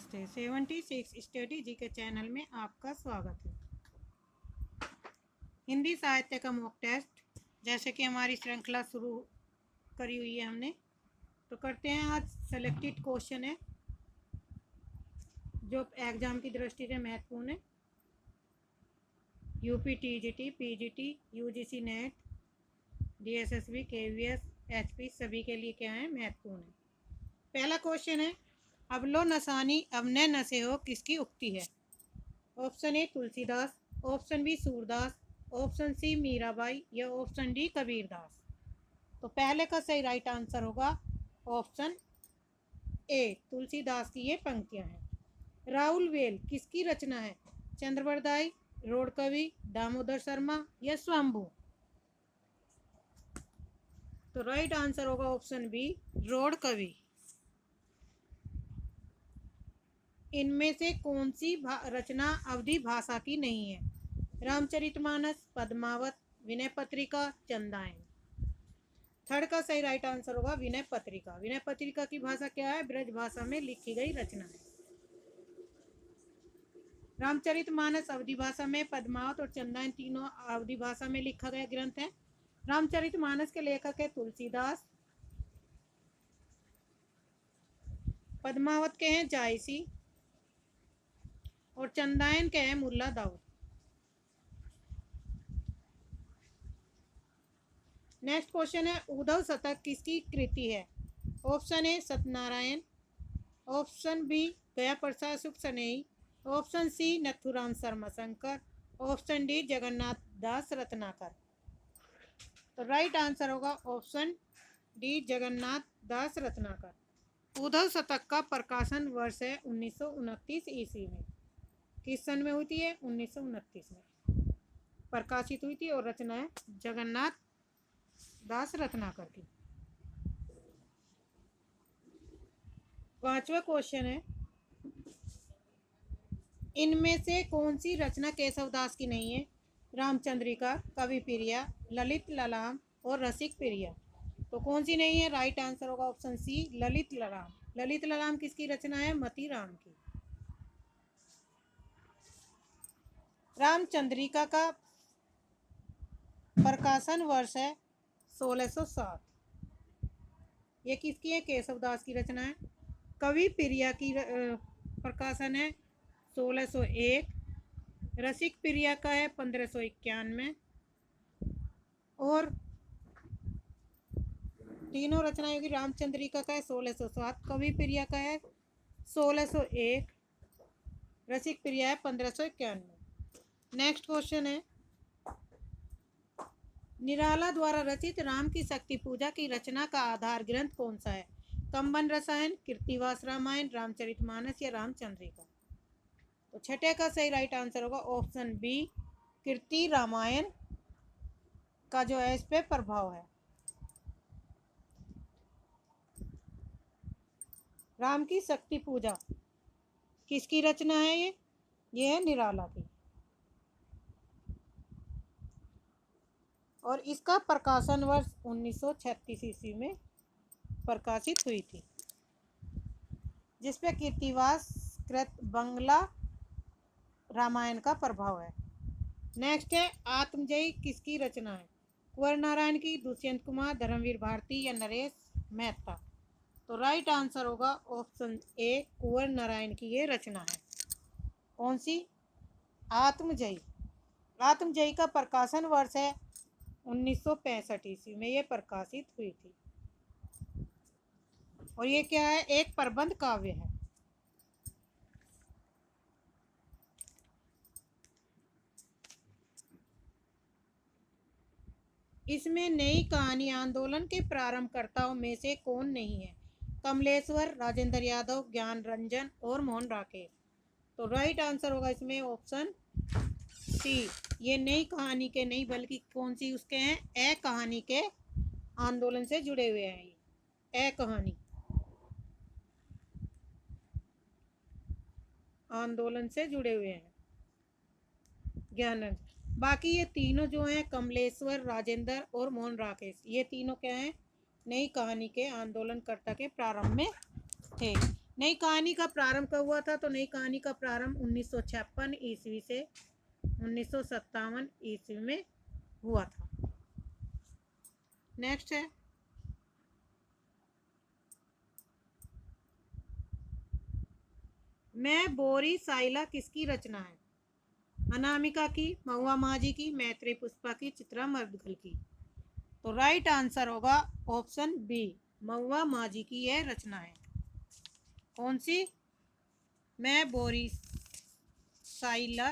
नमस्ते। 76 स्टडी जी के चैनल में आपका स्वागत है। हिंदी साहित्य का मॉक टेस्ट जैसे कि हमारी श्रृंखला शुरू करी हुई है हमने, तो करते हैं। आज सेलेक्टेड क्वेश्चन है जो एग्ज़ाम की दृष्टि से महत्वपूर्ण है। UP TGT, PGT, UGC net, DSSB, KVS, HP सभी के लिए क्या है, महत्वपूर्ण है। पहला क्वेश्चन है, अब लो नसानी अब न नशे हो किसकी उक्ति है? Option A Tulsidas, option B Surdas, option C Mirabai या ऑप्शन डी कबीरदास। तो पहले का सही राइट आंसर होगा ऑप्शन ए, तुलसीदास की ये पंक्तियां हैं। राहुल वेल किसकी रचना है? चंद्रवरदाई, रोड कवि, दामोदर शर्मा या स्वयंभू। तो राइट आंसर होगा ऑप्शन बी, रोड कवि। इनमें से कौन सी रचना अवधी भाषा की नहीं है? रामचरितमानस, पद्मावत, विनय पत्रिका, चंदायन। थर्ड का सही राइट आंसर होगा विनय पत्रिका। विनय पत्रिका की भाषा क्या है? ब्रज भाषा में लिखी गई रचना है। रामचरितमानस अवधी भाषा में, पद्मावत और चंदायन तीनों अवधी भाषा में लिखा गया ग्रंथ है। रामचरितमानस के लेखक है तुलसीदास, पद्मावत के हैं जायसी और चंदायन के हैं मुल्ला दाऊद। नेक्स्ट क्वेश्चन है, उद्धव शतक किसकी कृति है? Option A Satyanarayan, option B Gaya Prasad Sukh Sanehi, option C Nathuram Sharma Shankar, option D Jagannath Das Ratnakar. तो राइट आंसर होगा ऑप्शन डी, जगन्नाथ दास रत्नाकर। उद्धव शतक का प्रकाशन वर्ष है 1929 ईस्वी में। किस सन में हुई थी? 1929 में प्रकाशित हुई थी और रचना है जगन्नाथ दास रत्नाकर की। पांचवा क्वेश्चन है, इनमें से कौन सी रचना केशवदास की नहीं है? रामचंद्रिका, कवि प्रिया, ललित ललाम और रसिक प्रिया। तो कौन सी नहीं है? राइट आंसर होगा ऑप्शन सी, ललित ललाम। ललित ललाम किसकी रचना है? मती राम की। रामचंद्रिका का प्रकाशन वर्ष है 1607। ये किसकी है? केशवदास की रचना है। कवि प्रिया की प्रकाशन है 1601। रसिक प्रिया का है 1591 और तीनों रचनाएं होगी। रामचंद्रिका का है 1607, कवि प्रिया का है 1601, रसिक प्रिया है 1591। नेक्स्ट क्वेश्चन है, निराला द्वारा रचित राम की शक्ति पूजा की रचना का आधार ग्रंथ कौन सा है? कंबन रसायन, कीर्तिवास रामायण, रामचरितमानस या रामचंद्रिका। तो छठे का सही राइट आंसर होगा ऑप्शन बी, कीर्ति रामायण का जो है इस पे प्रभाव है। राम की शक्ति पूजा किसकी रचना है? ये है निराला की और इसका प्रकाशन वर्ष 1936 ईस्वी में प्रकाशित हुई थी, जिसपे कीर्तिवास कृत बंगला रामायण का प्रभाव है। नेक्स्ट है, आत्मजयी किसकी रचना है? कुंवर नारायण की, दुष्यंत कुमार, धर्मवीर भारती या नरेश मेहता। तो राइट आंसर होगा ऑप्शन ए, कुंवर नारायण की ये रचना है। कौन सी? आत्मजयी। आत्मजयी का प्रकाशन वर्ष है 1965 ईस्वी में ये प्रकाशित हुई थी और ये क्या है? एक प्रबंध काव्य है। इसमें नई कहानी आंदोलन के प्रारंभकर्ताओं में से कौन नहीं है? कमलेश्वर, राजेंद्र यादव, ज्ञान रंजन और मोहन राकेश। तो राइट आंसर होगा इसमें ऑप्शन सी, ये नई कहानी के नहीं बल्कि कौन सी उसके हैं? ए कहानी के आंदोलन से जुड़े हुए हैं। ये ए कहानी आंदोलन से जुड़े हुए हैं ज्ञान। बाकी ये तीनों जो हैं, कमलेश्वर, राजेंद्र और मोहन राकेश, ये तीनों क्या हैं? नई कहानी के आंदोलनकर्ता के प्रारंभ में थे। नई कहानी का प्रारंभ कब हुआ था? तो नई कहानी का प्रारंभ 1956 ईस्वी से 1957 ईस्वी में हुआ था। नेक्स्ट है मैं बोरी साइला किसकी रचना है? अनामिका की, महुआ माझी की, मैत्रेय पुष्पा की, चित्रा मर्दगल की। तो राइट आंसर होगा ऑप्शन बी, महुआ माझी की यह रचना है। कौन सी? मैं बोरी साइला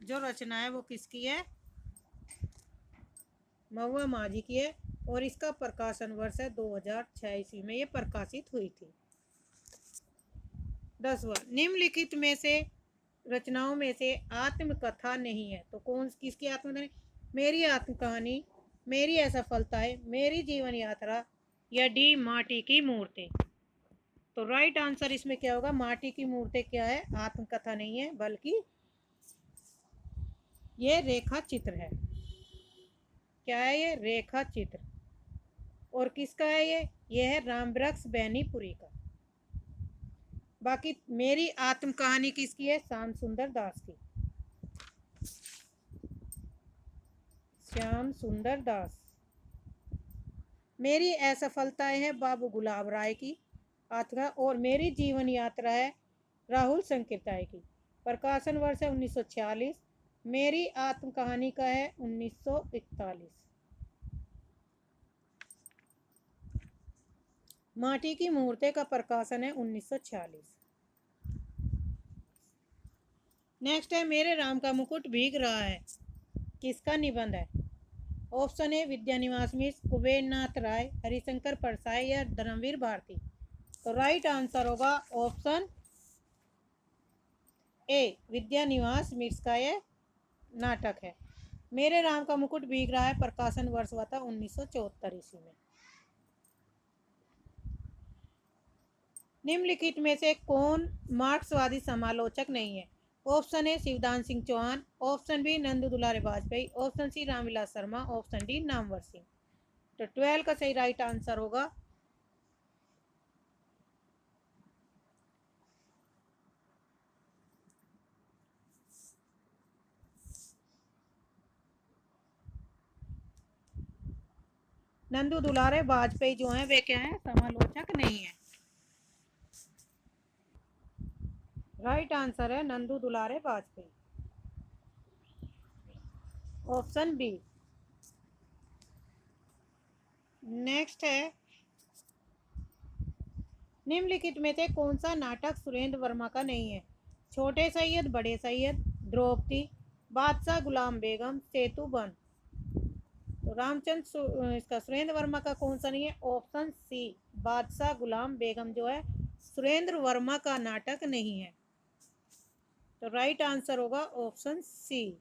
जो रचना है वो किसकी है? महुआ माझी की है और इसका प्रकाशन वर्ष है 2006 ईस्वी में ये प्रकाशित हुई थी। 10वां, निम्नलिखित में से रचनाओं में से आत्मकथा नहीं है। तो कौन किसकी आत्मकथा नहीं? मेरी आत्मकहानी, मेरी असफलताएं, मेरी जीवन यात्रा या डी माटी की मूर्तें। तो राइट आंसर इसमें क्या होगा? माटी की मूर्तें क्या है? आत्मकथा नहीं है बल्कि ये रेखा चित्र है। क्या है ये? रेखा चित्र। और किसका है ये है रामवृक्ष बैनीपुरी का। बाकी मेरी आत्म कहानी किसकी है? श्याम सुंदर दास की। श्याम सुंदर दास। मेरी असफलताएं हैं बाबू गुलाब राय की आत्मा और मेरी जीवन यात्रा है राहुल संकीर्ताय की। प्रकाशन वर्ष है 1946। मेरी आत्म कहानी का है 1941। माटी की मूर्तें का प्रकाशन है 1946। नेक्स्ट है मेरे राम का मुकुट भीग रहा है किसका निबंध है? ऑप्शन ए विद्यानिवास मिश्र, कुबेर नाथ राय, हरिशंकर परसाई या धर्मवीर भारती। तो राइट आंसर होगा ऑप्शन ए विद्यानिवास मिश्र का ये नाटक है। मेरे राम का मुकुट भीग रहा है प्रकाशन वर्ष हुआ था 1974 ईस्वी में। निम्नलिखित में से कौन मार्क्सवादी समालोचक नहीं है? Option A Shivdan Singh Chauhan, option B Nandu Dulare Vajpeyi, option C Ramvilas Sharma, option D Namvar Singh. तो 12 का सही राइट आंसर होगा नंदू दुलारे वाजपेयी जो हैं वे क्या हैं? समालोचक नहीं है। राइट आंसर है Nandu Dulare Vajpeyi, option B. Next है निम्नलिखित में से कौन सा नाटक सुरेंद्र वर्मा का नहीं है? छोटे सैयद, बड़े सैयद, द्रौपदी, बादशाह गुलाम बेगम, सेतु बन। तो रामचंद्र इसका सुरेंद्र वर्मा का कौन सा नहीं है? ऑप्शन सी बादशाह गुलाम बेगम जो है सुरेंद्र वर्मा का नाटक नहीं है। तो राइट आंसर होगा ऑप्शन सी।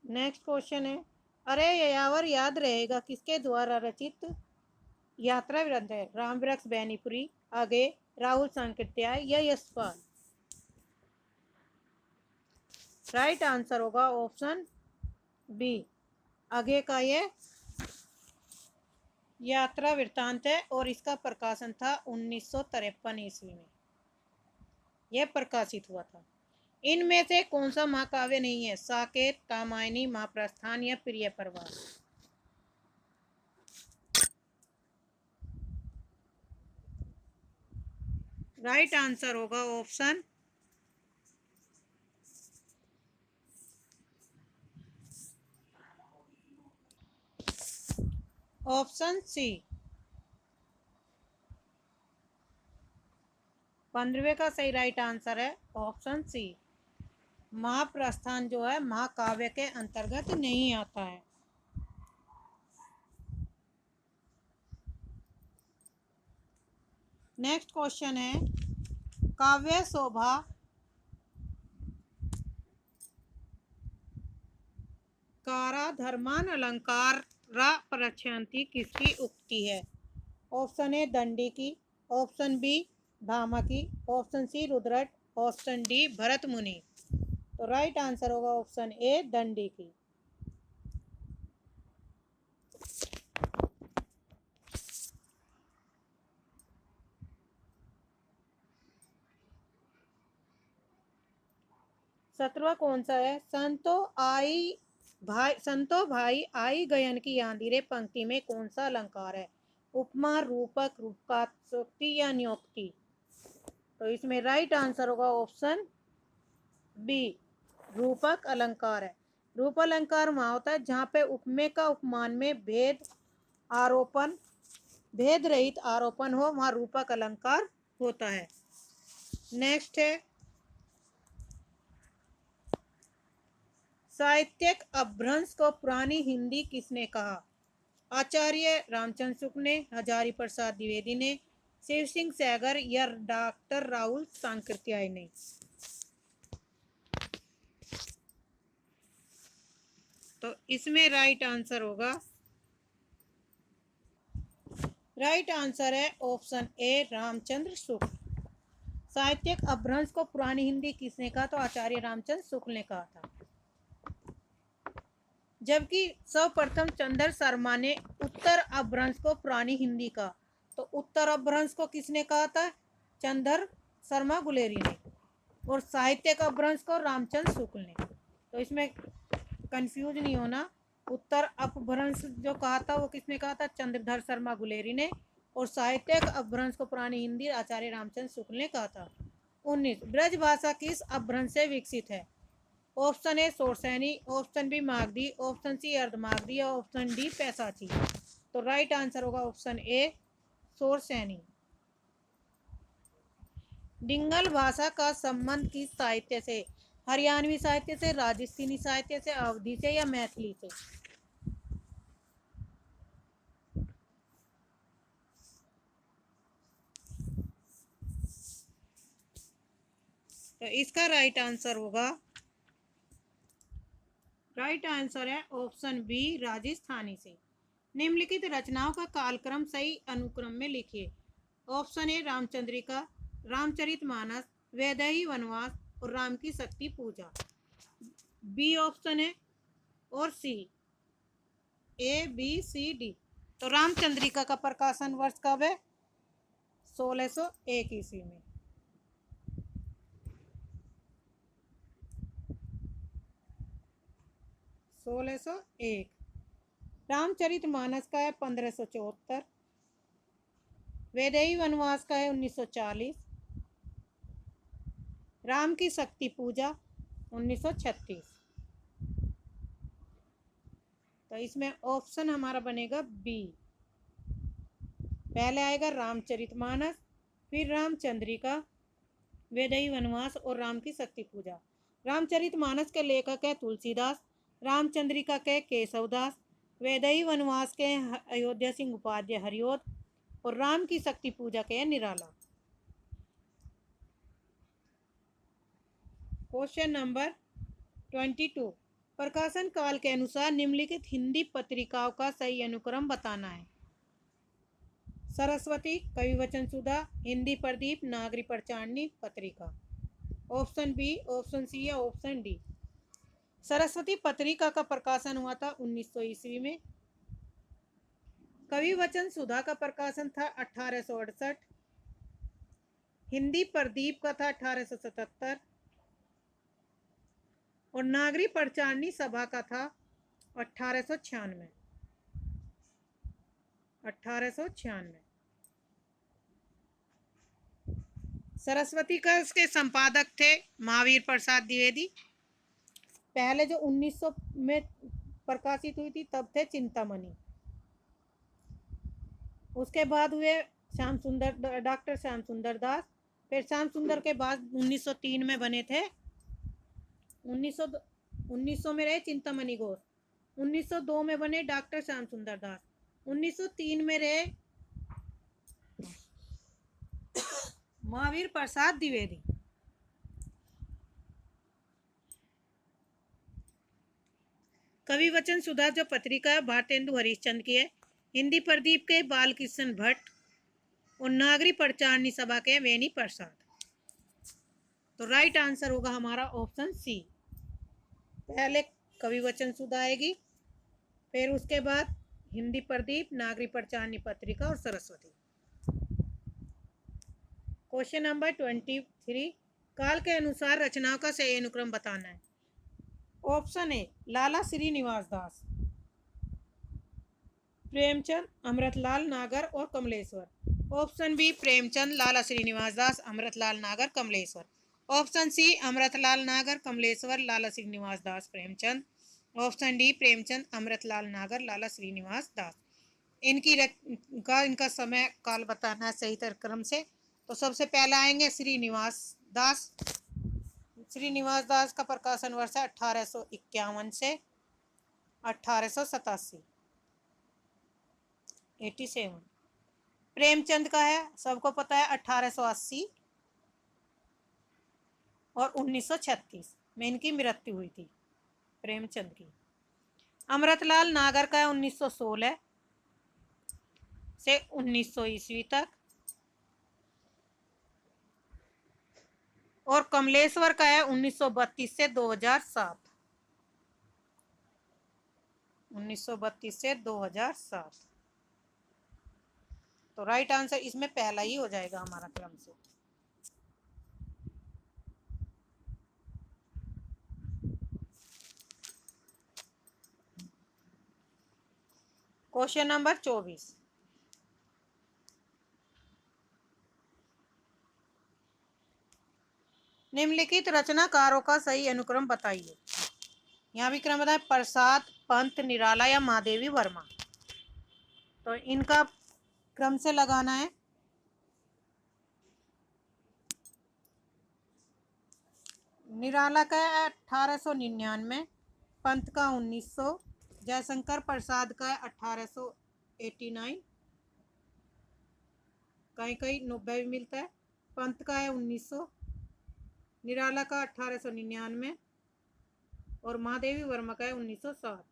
नेक्स्ट क्वेश्चन है अरे यावर याद रहेगा किसके द्वारा रचित यात्रा ग्रंथ है? रामवृक्ष बैनीपुरी, आगे राहुल सांकृत्याय या यशपाल। राइट आंसर होगा ऑप्शन बी आगे का ये यात्रा वृत्तांत है और इसका प्रकाशन था 1953 ईस्वी में यह प्रकाशित हुआ था। इनमें से कौन सा महाकाव्य नहीं है? साकेत, कामायनी, महाप्रस्थान या प्रिय प्रवास। राइट आंसर होगा ऑप्शन ऑप्शन सी। 15वें का सही राइट आंसर है ऑप्शन सी। महाप्रस्थान जो है महाकाव्य के अंतर्गत नहीं आता है। नेक्स्ट क्वेश्चन है काव्य शोभा कारा धर्मान अलंकार प्रक्षांति किसकी उक्ति है? ऑप्शन ए दंडी की, ऑप्शन बी भामा की, option C Rudrata, option D Bharat Muni. तो राइट आंसर होगा ऑप्शन ए दंडी की। सत्रवा कौन सा है? संतो भाई आई गयन की आंधी पंक्ति में कौन सा अलंकार है? उपमा, रूपक, रूपकात्मक या न्योक्ति। तो इसमें राइट आंसर होगा ऑप्शन बी रूपक अलंकार है। रूप अलंकार वहां होता है जहां पे उपमेय का उपमान में भेद रहित आरोपण हो, वहां रूपक अलंकार होता है। नेक्स्ट है साहित्यिक अपभ्रंश को पुरानी हिंदी किसने कहा? आचार्य रामचंद्र शुक्ल ने, हजारी प्रसाद द्विवेदी ने, शिव सिंह सैगर या डॉक्टर राहुल सांकृत्याय ने। तो इसमें राइट आंसर होगा, राइट आंसर है ऑप्शन ए रामचंद्र शुक्ल। साहित्यिक अपभ्रंश को पुरानी हिंदी किसने कहा? तो आचार्य रामचंद्र शुक्ल ने कहा था। जबकि सर्वप्रथम चंद्र शर्मा ने उत्तर अपभ्रंश को पुरानी हिंदी का, तो उत्तर अपभ्रंश को किसने कहा था? चंद्र शर्मा गुलेरी ने। और साहित्यिक अपभ्रंश को रामचंद्र शुक्ल ने। तो इसमें कंफ्यूज नहीं होना, उत्तर अपभ्रंश जो कहा था वो किसने कहा था? चंद्रधर शर्मा गुलेरी ने। और साहित्यिक अपभ्रंश को पुरानी हिंदी आचार्य रामचंद्र शुक्ल ने कहा था। 19 ब्रज भाषा किस अपभ्रंश से विकसित है? Option A Sauraseni, option B Magadhi, option C Ardhamagadhi या ऑप्शन डी पैसाची। तो राइट आंसर होगा ऑप्शन ए सोरसैनी। डिंगल भाषा का संबंध किस साहित्य से? हरियाणवी साहित्य से, राजस्थानी साहित्य से, अवधी से या मैथिली से। तो इसका राइट आंसर होगा, राइट आंसर है ऑप्शन बी राजस्थानी से। निम्नलिखित रचनाओं का कालक्रम सही अनुक्रम में लिखिए। ऑप्शन ए रामचंद्रिका, रामचरितमानस, वैदेही वनवास और राम की शक्ति पूजा। बी ऑप्शन है और सी, ए बी सी डी। तो रामचंद्रिका का प्रकाशन वर्ष कब है? 1601 ईस्वी में। रामचरितमानस का है 1574। वैदेही वनवास का है 1940। राम की शक्ति पूजा 1936। तो इसमें ऑप्शन हमारा बनेगा बी। पहले आएगा रामचरितमानस, फिर रामचंद्रिका, वैदेही वनवास और राम की शक्ति पूजा। रामचरितमानस के लेखक है तुलसीदास, रामचंद्रिका के केशवदास, वैदेही वनवास के अयोध्या सिंह उपाध्याय हरिओद और राम की शक्ति पूजा के निराला। क्वेश्चन नंबर 22, प्रकाशन काल के अनुसार निम्नलिखित हिंदी पत्रिकाओं का सही अनुक्रम बताना है। सरस्वती, कविवचन सुधा, हिंदी प्रदीप, नागरी प्रचारणी पत्रिका। ऑप्शन बी, ऑप्शन सी या ऑप्शन डी। सरस्वती पत्रिका का प्रकाशन हुआ था 1900 ईस्वी में। कविवचन सुधा का प्रकाशन था 1868। हिंदी प्रदीप का था 1877 और नागरी प्रचारणी सभा का था 1896। सरस्वती का उसके संपादक थे महावीर प्रसाद द्विवेदी। पहले जो 1900 में प्रकाशित हुई थी तब थे चिंतामणि। उसके बाद हुए श्याम सुंदर, डॉक्टर श्याम सुंदर दास। फिर श्याम सुंदर के बाद 1903 में बने थे 1900 में रहे चिंतामणि घोष। 1902 में बने डॉक्टर श्याम सुंदर दास। 1903 में रहे महावीर प्रसाद द्विवेदी। कविवचन सुधा जो पत्रिका है भारतेंदु हरिश्चंद्र की है। हिंदी प्रदीप के बालकृष्ण भट्ट और नागरी प्रचारणी सभा के वेणी प्रसाद। तो राइट आंसर होगा हमारा ऑप्शन सी। पहले कवि वचन सुध आएगी, फिर उसके बाद हिंदी प्रदीप, नागरी प्रचारणी पत्रिका और सरस्वती। क्वेश्चन नंबर 23, काल के अनुसार रचनाओं का सही अनुक्रम बताना है। ऑप्शन ए लाला श्रीनिवास दास, प्रेमचंद, अमृतलाल नागर और कमलेश्वर। ऑप्शन बी प्रेमचंद, लाला श्रीनिवास दास, अमृतलाल नागर, कमलेश्वर। ऑप्शन सी अमृतलाल नागर, कमलेश्वर, लाला श्रीनिवास दास, प्रेमचंद। ऑप्शन डी प्रेमचंद, अमृतलाल नागर, लाला श्रीनिवास दास। इनका समय काल बताना है सही क्रम से। तो सबसे पहला आएंगे श्रीनिवास दास। श्रीनिवास दास का प्रकाशन वर्ष है 1851 से 1887, 87। प्रेमचंद का है, सबको पता है 1880 और 1936 में इनकी मृत्यु हुई थी, प्रेमचंद की। अमृतलाल नागर का है 1916 से 1900 ईस्वी तक, और कमलेश्वर का है 1932 से 2007, 1932 से 2007। तो राइट आंसर इसमें पहला ही हो जाएगा हमारा क्रम से। क्वेश्चन नंबर 24, निम्नलिखित रचनाकारों का सही अनुक्रम बताइए। यहाँ भी क्रम बताए प्रसाद, पंत, निराला या महादेवी वर्मा। तो इनका क्रम से लगाना है। निराला का 1899, पंत का 1900, जयशंकर प्रसाद का 1889, कहीं कहीं 90 भी मिलता है। पंत का है 1900, निराला का 1899 और महादेवी वर्मा का है 1907।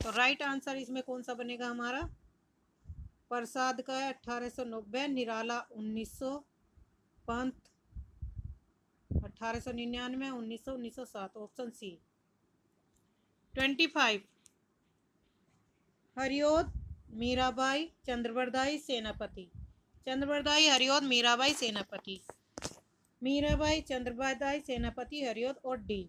तो राइट आंसर इसमें कौन सा बनेगा हमारा? प्रसाद का है 1890, निराला 1900, पंत 1899, 1900, 1907। Option C. 25, हरियोध, मीराबाई, चंद्रवरदाई, सेनापति। चंद्रवरदाई, हरियोध, मीराबाई, सेनापति। मीराबाई, चंद्रवरदाई, सेनापति, हरियोध और डी।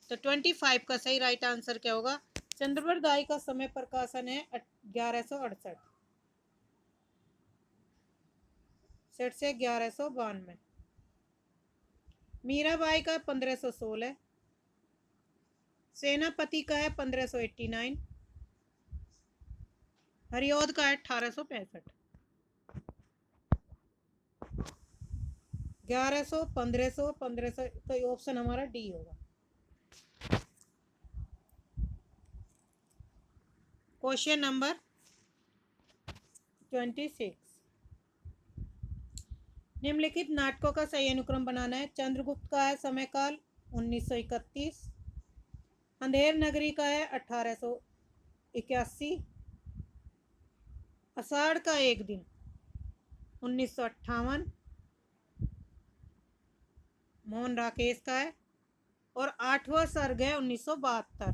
तो 25 का सही राइट आंसर क्या होगा? चंद्रवरदाई का समय प्रकाशन है 1168 से 1192। मीराबाई का 1516, सेनापति का है 1589, हरियोध का है 1865। 1100, 1500, 1500, तो ऑप्शन हमारा डी होगा। क्वेश्चन नंबर 26, निम्नलिखित नाटकों का सही अनुक्रम बनाना है। चंद्रगुप्त का है समय काल 1931, अंधेर नगरी का है 1881, आषाढ़ का एक दिन 1958, मोहन राकेश का है, और 8वां सर्ग है 1976,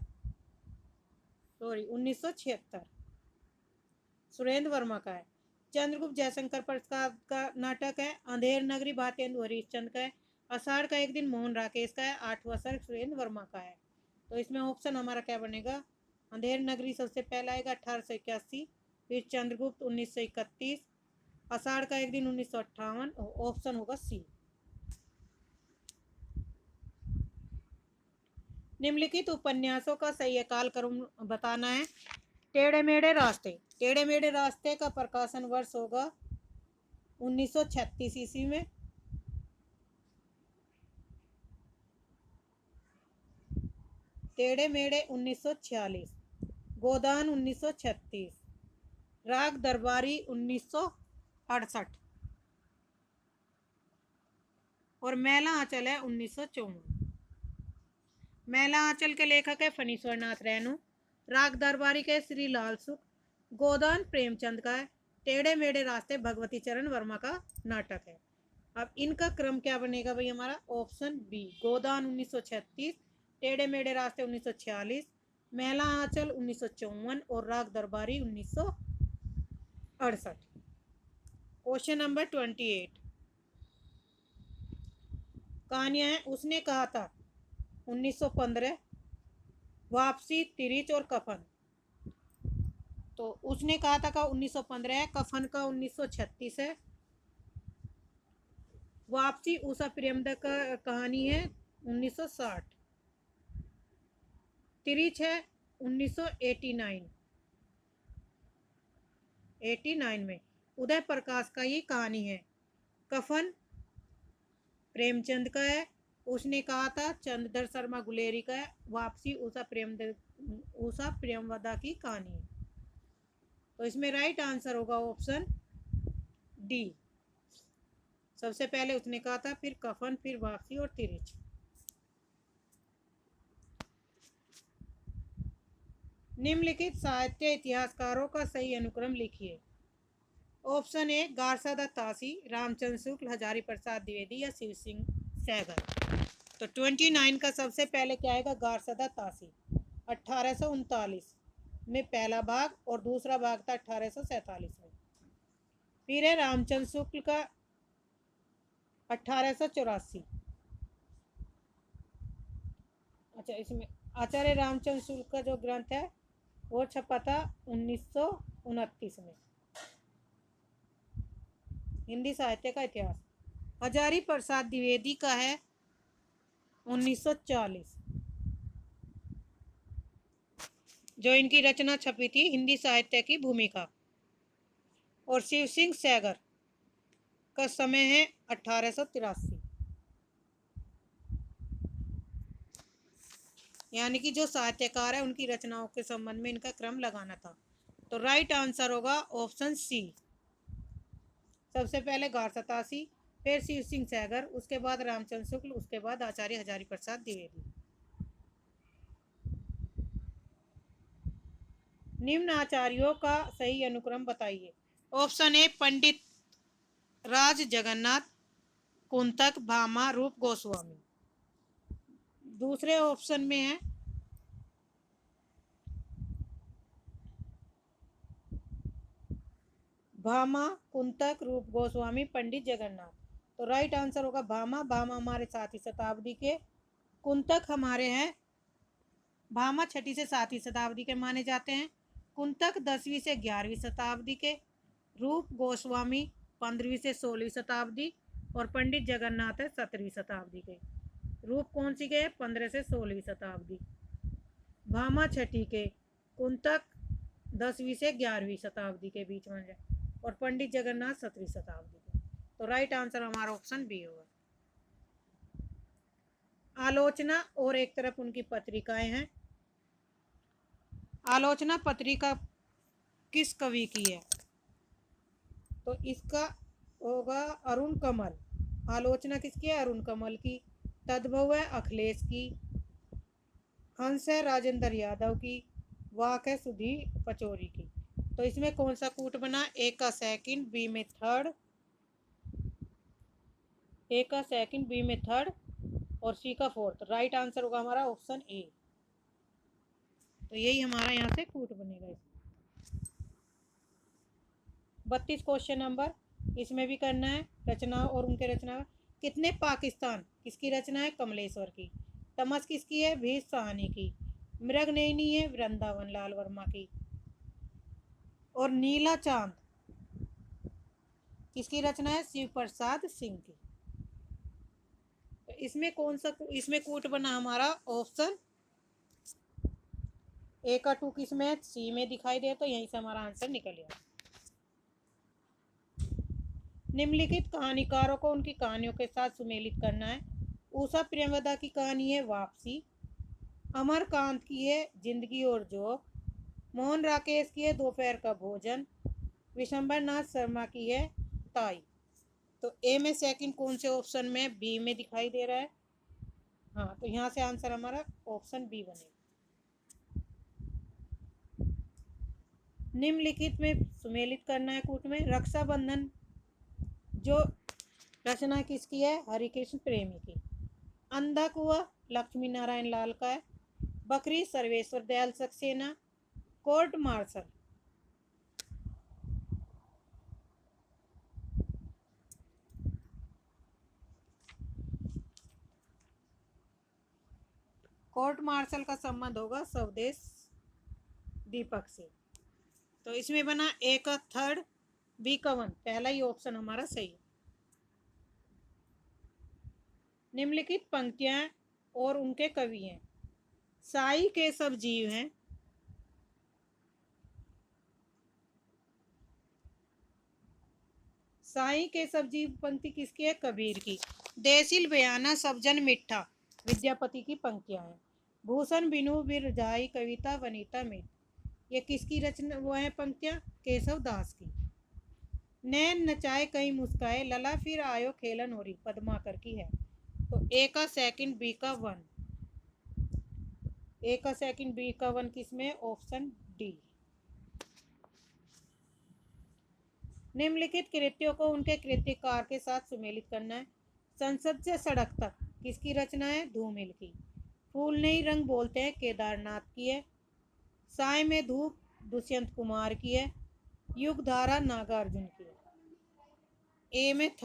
सुरेंद्र वर्मा का है। चंद्रगुप्त जयशंकर प्रसाद का नाटक है। अंधेर नगरी भारतेंदु हरिश्चंद्र का है। आषाढ़ का एक दिन मोहन राकेश का है। 8वां सर्ग सुरेंद्र वर्मा का है। तो इसमें ऑप्शन हमारा क्या बनेगा? अंधेर नगरी सबसे पहला आएगा 1881, फिर चंद्रगुप्त 1931, आषाढ़ का एक दिन 1958। ऑप्शन होगा सी। निम्नलिखित उपन्यासों का सही कालक्रम बताना है। टेढ़े मेढ़े रास्ते। टेढ़े मेढ़े रास्ते का प्रकाशन वर्ष होगा 1936 ईस्वी में। टेढ़े मेढ़े 1946, गोदान 1936, राग दरबारी 1968 और मैला आंचल है 1954। मैला आंचल के लेखक है फणीश्वर नाथ रेणु, राग दरबारी के श्री लाल सुख, गोदान प्रेमचंद का है, टेढ़े मेढ़े रास्ते भगवती चरण वर्मा का नाटक है। अब इनका क्रम क्या बनेगा भाई हमारा? ऑप्शन बी, गोदान 1936, टेढ़े मेढ़े रास्ते 1946, महिला आंचल 1954 और राग दरबारी 1968। क्वेश्चन नंबर 28 कहानियां हैं। उसने कहा था 1915, वापसी, तिरिच और कफन। तो उसने कहा था का 1915 है, कफन का 1936 है, वापसी उषा प्रेमदा का कहानी है 1960, तिरिच है 1989 में उदय प्रकाश का ये कहानी है। कफन प्रेमचंद का है, उसने कहा था चंद्रधर शर्मा गुलेरी का है, वापसी उषा प्रेमवदा की कहानी है। तो इसमें राइट आंसर होगा ऑप्शन डी। सबसे पहले उसने कहा था, फिर कफन, फिर वापसी और तिरिच। निम्नलिखित साहित्य इतिहासकारों का सही अनुक्रम लिखिए। ऑप्शन ए गारसादा तासी, रामचंद्र शुक्ल, हजारी प्रसाद द्विवेदी या शिव सिंह सैगल। तो 29 का सबसे पहले क्या आएगा? गारसादा तासी 1839 में पहला भाग और दूसरा भाग था 1847 में। फिर है रामचंद्र शुक्ल का 1884। अच्छा, इसमें आचार्य रामचंद्र शुक्ल का जो ग्रंथ है वो छपा था 1929 में, हिंदी साहित्य का इतिहास। हजारी प्रसाद द्विवेदी का है 1940, जो इनकी रचना छपी थी हिंदी साहित्य की भूमिका। और शिव सिंह सैगर का समय है 1883। यानी कि जो साहित्यकार है उनकी रचनाओं के संबंध में इनका क्रम लगाना था। तो राइट आंसर होगा ऑप्शन सी। सबसे पहले गारसतासी, फिर शिव सिंह सैगर, उसके बाद रामचंद्र शुक्ल, उसके बाद आचार्य हजारी प्रसाद द्विवेदी। निम्न आचार्यों का सही अनुक्रम बताइए। ऑप्शन ए पंडित राज जगन्नाथ, कुंतक, भामा, रूप गोस्वामी। दूसरे ऑप्शन में है भामा, कुंतक, रूप गोस्वामी, पंडित जगन्नाथ। तो राइट आंसर होगा भामा। भामा हमारे 7वीं शताब्दी के, कुंतक हमारे हैं, भामा 6वीं से 7वीं शताब्दी के माने जाते हैं, कुंतक 10वीं से 11वीं शताब्दी के, रूप गोस्वामी 15वीं से 16वीं शताब्दी और पंडित जगन्नाथ है 17वीं शताब्दी के। रूप कौन सी के? 15 से 16वीं शताब्दी, भामा 6वीं के, कुंतक 10वीं से 11वीं शताब्दी के बीच में और पंडित जगन्नाथ 17वीं शताब्दी के। तो राइट आंसर हमारा ऑप्शन बी होगा। आलोचना और एक तरफ उनकी पत्रिकाएं हैं। आलोचना पत्रिका किस कवि की है? तो इसका होगा अरुण कमल। आलोचना किसकी है? अरुण कमल की। तद्भव है अखिलेश की। हंस है राजेंद्र यादव की। वाक है सुधीर पचौरी की। तो इसमें कौन सा कूट बना? ए का सेकंड, बी में थर्ड, ए का सेकंड, बी में थर्ड और सी का फोर्थ। राइट आंसर होगा हमारा ऑप्शन ए। तो यही हमारा यहाँ से कूट बनेगा। 32 क्वेश्चन नंबर, इसमें भी करना है रचना और उनके रचना। कितने पाकिस्तान किसकी रचना है? कमलेश्वर की। तमस किसकी है? भीष साहनी की। मृग नैनी है वृंदावन लाल वर्मा की। और नीला चांद किसकी रचना है? शिव प्रसाद सिंह की। तो इसमें कौन सा इसमें कूट बना हमारा? ऑप्शन ए का 2 किस में? सी में दिखाई दे, तो यहीं से हमारा आंसर निकल गया। निम्नलिखित कहानीकारों को उनकी कहानियों के साथ सुमेलित करना है। उषा प्रेमवदा की कहानी है वापसी, अमरकांत की है जिंदगी और जोक, मोहन राकेश की है दोपहर का भोजन, विशंबर नाथ शर्मा की है ताई। तो ए में सेकंड कौन से ऑप्शन में? बी में दिखाई दे रहा है। हाँ, तो यहाँ से आंसर हमारा ऑप्शन बी बनेगा। निम्नलिखित में सुमेलित करना है कूट में। रक्षाबंधन जो रचना किसकी है? हरिकृष्ण प्रेमी की। अंधा कुआं लक्ष्मी नारायण लाल का है। Bakri Sarveshwar Dayal Saxena. Court martial court martial का संबंध होगा स्वदेश दीपक से। तो इसमें बना ए का थर्ड, बी का वन, पहला ही ऑप्शन हमारा सही है। निम्नलिखित पंक्तियां और उनके कवि हैं। साई के सब जीव हैं। साई के सब जीव पंक्ति किसकी है? कबीर की। देसिल बयाना सब जन मिठा विद्यापति की पंक्तियां हैं। भूषण बिनु बिरजाई कविता वनिता मित, ये किसकी रचना वो है पंक्तियां? केशव दास की। नैन नचाए कहीं मुस्काए लला फिर आयो खेलन होरी पद्माकर की है। तो ए का सेकंड, बी का वन। ए का सेकंड, बी का वन किसमें? Option D. निम्नलिखित कृत्यों को उनके कृत्यकार के साथ सुमेलित करना है। संसद से सड़क तक किसकी रचना है? धूमिल की। फूल नहीं रंग बोलते हैं केदारनाथ की है। साय में धूप दुष्यंत कुमार की है। युग धारा नागार्जुन की है। ए में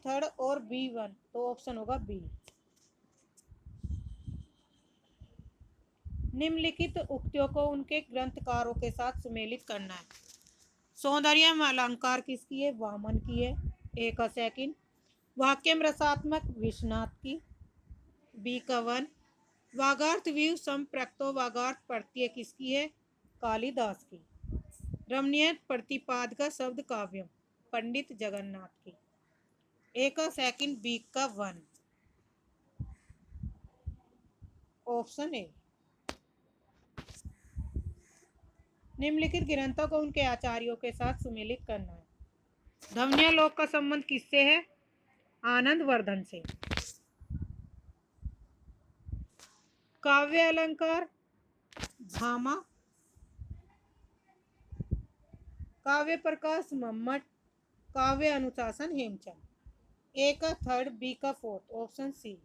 थर्ड और बी वन, तो ऑप्शन होगा बी। निम्नलिखित उक्तियों को उनके ग्रंथकारों के साथ सुमेलित करना है। सौंदर्य अलंकार किसकी है? वामन की है। ए का सेकंड। वाक्यम रसात्मक विश्वनाथ की। बी का वन। वागार्थ व्यू संप्रक्तो वागार्थ प्रत्यय किसकी है? कालिदास की। रमणीय प्रतिपाद का शब्द काव्यम पंडित जगन्नाथ की। ए का सेकंड, बी का वन, ऑप्शन ए। निम्नलिखित ग्रंथों को उनके आचार्यों के साथ सुमेलित करना है। ध्वन्यालोक का संबंध किससे है? आनंद वर्धन से। काव्य अलंकार भामा। काव्य प्रकाश मम्मट। काव्य अनुशासन हेमचंद। ए का थर्ड, बी का फोर्थ, ऑप्शन सी।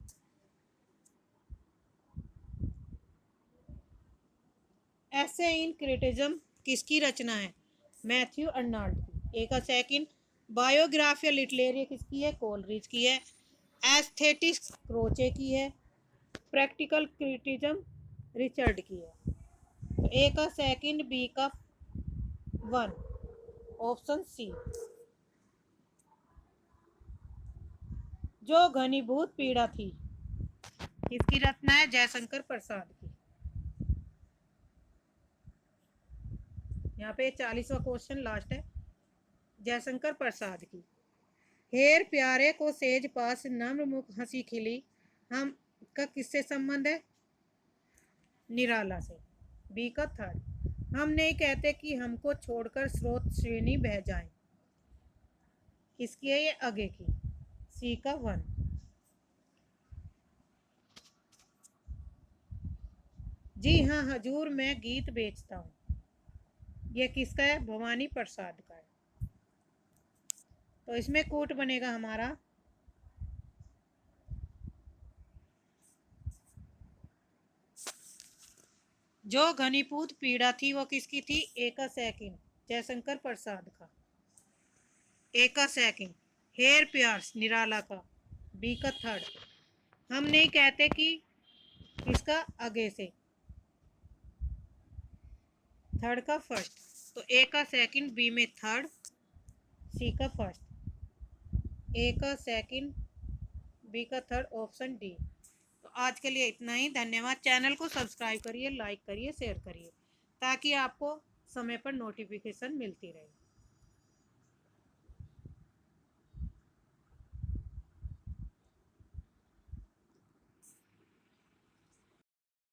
ऐसे इन क्रिटिज्म किसकी रचना है? मैथ्यू अर्नाल्ड की। ए का सेकंड। बायोग्राफिया लिटरेरी किसकी है? कोलरिज की है। एस्थेटिक्स क्रोचे की है। प्रैक्टिकल क्रिटिज्म रिचर्ड की है। तो ए का सेकंड, बी का वन, ऑप्शन सी। जो घनीभूत पीड़ा थी किसकी रचना है? जयशंकर प्रसाद की। यहाँ पे 40वां क्वेश्चन लास्ट है, जयशंकर प्रसाद की। हेर प्यारे को सेज पास नम्र मुख हंसी खिली हम का किससे संबंध है? निराला से। बी का थर्ड। हम नहीं कहते कि हमको छोड़कर स्रोत श्रेणी बह जाए, किसकी है ये? आगे की। सी का वन। जी हाँ हजूर मैं गीत बेचता हूँ, ये किसका है? भवानी प्रसाद का है। तो इसमें कूट बनेगा हमारा जो घनीभूत पीड़ा थी वो किसकी थी? ए का सेकंड, जयशंकर प्रसाद का। ए का सेकंड। हेयर प्यार्स निराला का। बी का थर्ड। हम नहीं कहते कि किसका? आगे से। थर्ड का फर्स्ट। तो ए का सेकंड, बी में थर्ड, सी का फर्स्ट। ए का सेकंड, बी का थर्ड, ऑप्शन डी। तो आज के लिए इतना ही। धन्यवाद। चैनल को सब्सक्राइब करिए, लाइक करिए, शेयर करिए ताकि आपको समय पर नोटिफिकेशन मिलती रहे।